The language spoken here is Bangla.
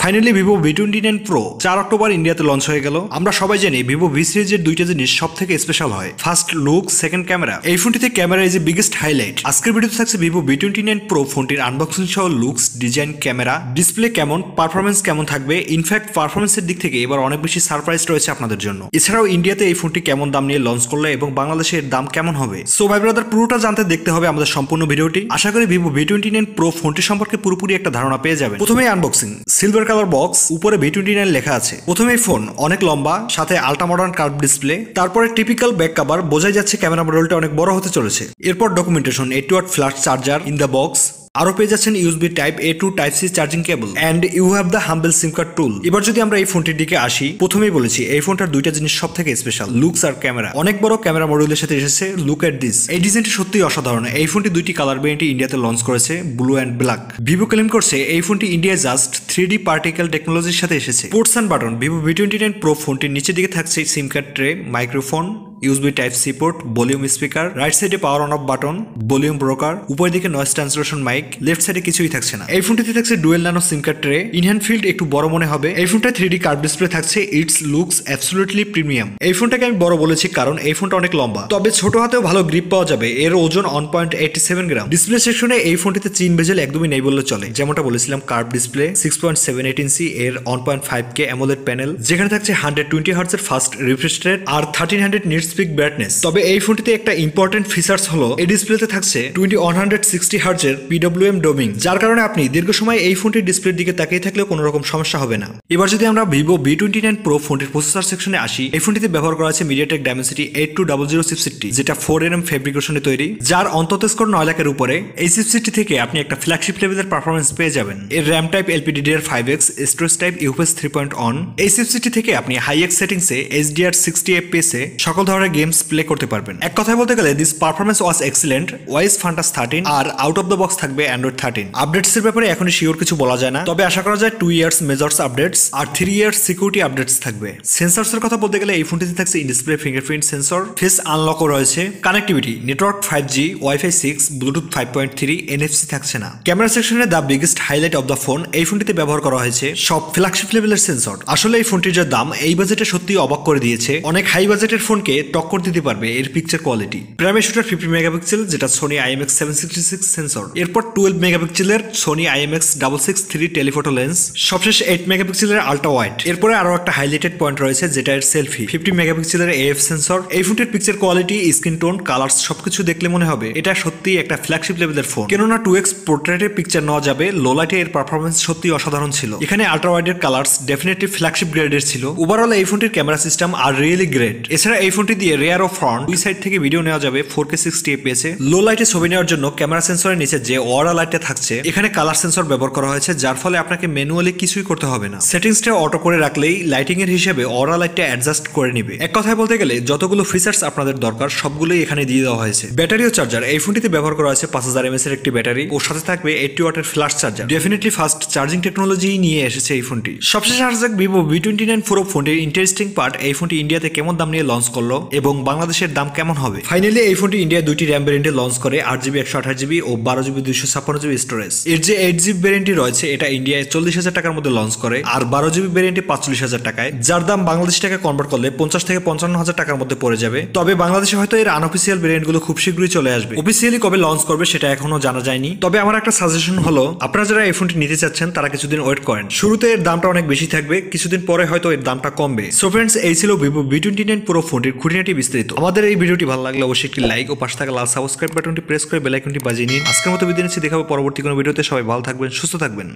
Finally Vivo V29 Pro 4 October ইন্ডিয়াতে লঞ্চ হয়ে গেল। আমরা সবাই জানি ভিভো ভি সিরিজের দুইটা জিনিস সব থেকে স্পেশাল হয়, ফার্স্ট লুক, সেকেন্ড ক্যামেরা। এই ফোনটিতে camera is a biggest highlight. আজকের ভিডিওতে থাকছে ভিভো V29 Pro ফোনটির আনবক্সিং সহ লুকস, ডিজাইন, ক্যামেরা, ডিসপ্লে কেমন, পারফরমেন্স কেমন থাকবে। ইনফ্যাক্ট পারফরমেন্সের দিক থেকে এবার অনেক বেশি সারপ্রাইজ রয়েছে আপনাদের জন্য। এছাড়াও ইন্ডিয়াতে এই ফোনটি কেমন দাম নিয়ে লঞ্চ করলে এবং বাংলাদেশে এর দাম কেমন হবে। সো ভাই ব্রাদার, পুরোটা জানতে দেখতে হবে আমাদের সম্পূর্ণ ভিডিওটি। আশা করি ভিভো V29 Pro ফোনটি সম্পর্কে পুরোপুরি একটা ধারণা পেয়ে যাবেন। প্রথমেই আনবক্সিং, সিলভার কালার বক্স, উপরে V29 লেখা আছে। প্রথমে ফোন অনেক লম্বা, সাথে আল্ট্রা মডার্ন কার্ভ ডিসপ্লে, তারপরে টিপিক্যাল ব্যাক কভার, বোঝাই যাচ্ছে ক্যামেরা মডেলটা অনেক বড় হতে চলেছে। এরপর documentation, 80 watt flash charger in the box, আরো পেয়ে যাচ্ছেন USB type A to type C charging cable, and you have the humble SIM card tool. এবার যদি আমরা এই ফোনটির দিকে আসি, প্রথমেই বলেছি এই ফোনটার দুইটা জিনিস সব থেকে স্পেশাল, লুকস আর ক্যামেরা। অনেক বড় ক্যামেরা মডিউলের সাথে এসেছে। লুক এট দিস, এই ডিজাইনটি সত্যিই অসাধারণ। এই ফোনটি দুইটি কালার ভেরিয়েন্টে ইন্ডিয়াতে লঞ্চ করেছে, blue and black. Vivo claim করছে এই ফোনটি ইন্ডিয়ায় জাস্ট 3D পার্টিকেল টেকনোলজির সাথে এসেছে। Ports and button, Vivo V29 Pro ফোনটির নিচের দিকে থাকছে SIM card tray, microphone, USB type C port, volume speaker, right সাইডে power on off button, volume rocker, উপরের দিকে নয়েজ ট্রান্সলেশন মাইক, লেফট সাইডে কিছুই থাকছে না। এই ফোনটিতে থাকছে ডুয়েল ন্যানো সিম কার্ড ট্রে, ইনহ্যান্ড ফিল্ড একটু বড় মনে হবে। এই ফোনটা 3D কার্ভ ডিসপ্লে থাকছে, ইটস লুকস অ্যাবসলিউটলি প্রিমিয়াম। এই ফোনটাকে আমি বড় বলেছি কারণ এই ফোনটা অনেক লম্বা, তবে ছোট হাতেও ভালো গ্রিপ পাওয়া যাবে। এর ওজন 1.87 গ্রাম। ডিসপ্লে সেকশনে এই ফোনটিতে চিন বেজেল একদমই নেই বললে চলে। যেমনটা বলেছিলাম, কার্ভ ডিসপ্লে, 6.78 ইঞ্চি এর 1.5K অ্যামোলেড প্যানেল, যেখানে থাকছে 120 হার্টজ এর ফাস্ট রিফ্রেশ রেট আর 1300 নিটস পিক ব্রাইটনেস। তবে এই ফোনটিতে একটা ইম্পর্টেন্ট ফিচার্স হলো এই ডিসপ্লেতে থাকছে 2160 হার্টজ এর PWM ডোমিং, যার কারণে আপনি দীর্ঘ সময় এই ফোনটির ডিসপ্লের দিকে তাকিয়ে থাকলেও কোনো রকম সমস্যা হবে না। এবার যদি আমরা ভিভো V29 Pro ফোনটির প্রসেসর সেকশনে আসি, এই ফোনটিতে ব্যবহার করা আছে MediaTek Dimensity 8200 চিপসেটটি, যেটা 4nm ফেব্রিকেশনে তৈরি, যার অন্তত স্কোর 9 লাখের উপরে। এই চিপসেটটি থেকে আপনি একটা ফ্ল্যাগশিপ লেভেলের পারফরমেন্স পেয়ে যাবেন। এর RAM type LPDDR5X, storage type UFS 3.1। এই চিপসেটটি থেকে আপনি হাই এক্স সেটিংসে HDR 60 FPS এ সকল ধরনের গেমস প্লে করতে পারবেন। এক কথায় বলতে গেলে দিস পারফরমেন্স ওয়াজ এক্সিলেন্ট। ওয়াইস ফান্টাস 13 আর আউট অফ দ্য বক্স থাকবে Android 13। আপডেটস এর ব্যাপারে এখনই শিওর কিছু বলা যায় না, তবে আশা করা যায় 2 ইয়ার্স মেজর্স আপডেটস আর 3 ইয়ার্স সিকিউরিটি আপডেটস থাকবে। সেন্সরস এর কথা বলতে গেলে এই ফোনটিতে থাকছে in display fingerprint sensor, face আনলকও রয়েছে। Connectivity, network 5G, Wi-Fi 6, Bluetooth 5.3, NFC থাকছে না। ক্যামেরা সেকশনে the biggest highlight of the phone, এই ফোনটিতে ব্যবহার করা হয়েছে সব ফ্ল্যাগশিপ লেভেলের সেন্সর। আসলে এই ফোনটির যে দাম এই বাজেটে সত্যি অবাক করে দিয়েছে। অনেক হাই বাজেটের ফোনকে টক্কর দিতে পারবে এর picture quality. Primary shooter 50 megapixel, যেটা সোনি IMX766 সেন্সর। এরপর 12 মেগাপিক্সেলের সোনি IMX663 টেলিফোটো লেন্স, সবশেষ 8 মেগাপিক্সেলের আল্ট্রা ওয়াইড। এরপরে আরো একটা হাইলাইটেড পয়েন্ট রয়েছে, যেটা এর সেলফি, 50 মেগাপিক্সেলের AF সেন্সর। এই ফোনটির picture quality, screen tone, colours সবকিছু দেখলে মনে হবে এটা সত্যি একটা ফ্ল্যাগশিপ লেভেলের ফোন। কেননা 2x পোর্ট্রেটের পিকচার নেওয়া যাবে। লো লাইটে এর পারফরমেন্স সত্যি অসাধারণ ছিল। এখানে আল্ট্রা ওয়াইডের কালার্স ডেফিনেটলি ফ্ল্যাগশিপ গ্রেডের ছিল। ওভারঅল এই ফোনটির camera system are really great. এছাড়া এই ফোনটি দিয়ে রেয়ার ও ফ্রন্ট দুই সাইড থেকে ভিডিও নেওয়া যাবে 4K 60 FPS এ। লো লাইটে ছবি নেওয়ার জন্য ক্যামেরা সেন্সরের নিচে যে ওয়ারা লাইটটা থাকছে, এখানে কালার সেন্সর ব্যবহার করা হয়েছে, যার ফলে আপনাকে ম্যানুয়ালি কিছুই করতে হবে না। সেটিংসটা অটো করে রাখলেই লাইটিং এর হিসেবে ওয়ারা লাইটটা অ্যাডজাস্ট করে নিবে। এক কথায় বলতে গেলে যতগুলো ফিচার্স আপনাদের দরকার সবগুলোই এখানে দিয়ে দেওয়া হয়েছে। ব্যাটারি ও চার্জার, এই ফোনটিতে ব্যবহার করা হয়েছে 5000 mAh এর একটি ব্যাটারি, ওর সাথে থাকবে 80 ওয়াটের flash charger. Definitely fast charging technology নিয়ে এসেছে এই ফোনটি। সবশেষে আসা যাক ভিভো V29 Pro ফোনটির ইন্টারেস্টিং পার্ট, এই ফোনটি ইন্ডিয়াতে কেমন দাম নিয়ে লঞ্চ করলো এবং বাংলাদেশের দাম কেমন হবে। ফাইনালি এই ফোনটি ইন্ডিয়ায় দুইটি RAM ভেরিয়েন্টে লঞ্চ করে, 8GB 128GB ও 12GB 256GB স্টোরেজ। এর যে 8GB ভেরিয়েন্টটি রয়েছে এটা ইন্ডিয়ায় 40,000 টাকার মধ্যে লঞ্চ করে, আর 12GB ভেরিয়েন্টটি 45,000 টাকায়, যার দাম বাংলাদেশ টাকা কনভার্ট করলে 50 থেকে 55,000 টাকার মধ্যে পড়ে যাবে। তবে বাংলাদেশে হয়তো এর আনঅফিসিয়াল ভেরিয়েন্ট গুলো খুব শীঘ্রই চলে আসবে। অফিসিয়ালি কবে লঞ্চ করবে সেটা এখনো জানা যায়নি। তবে আমার একটা সাজেশন হলো, আপনারা যারা এই ফোনটি নিতে চাচ্ছেন তারা কিছুদিন ওয়েট করেন। শুরুতে এর দামটা অনেক বেশি থাকবে, কিছুদিন পরে হয়তো এর দামটা কমবে। সো ফ্রেন্ডস, এই ছিল ভিভো V29 Pro ফোনটির খুঁটিনাটি বিস্তারিত। আমাদের এই ভিডিওটি ভালো লাগলে অবশ্যই একটি লাইক ও পাশে থাকা লাল সাবস্ক্রাইব বাটনটি প্রেস করে বেল আইকনটি বাজিয়ে নিন। আজকের মতো বিদায় নিচ্ছি, দেখাবো পরবর্তী কোনো ভিডিওতে। সবাই ভালো থাকবেন, সুস্থ থাকবেন।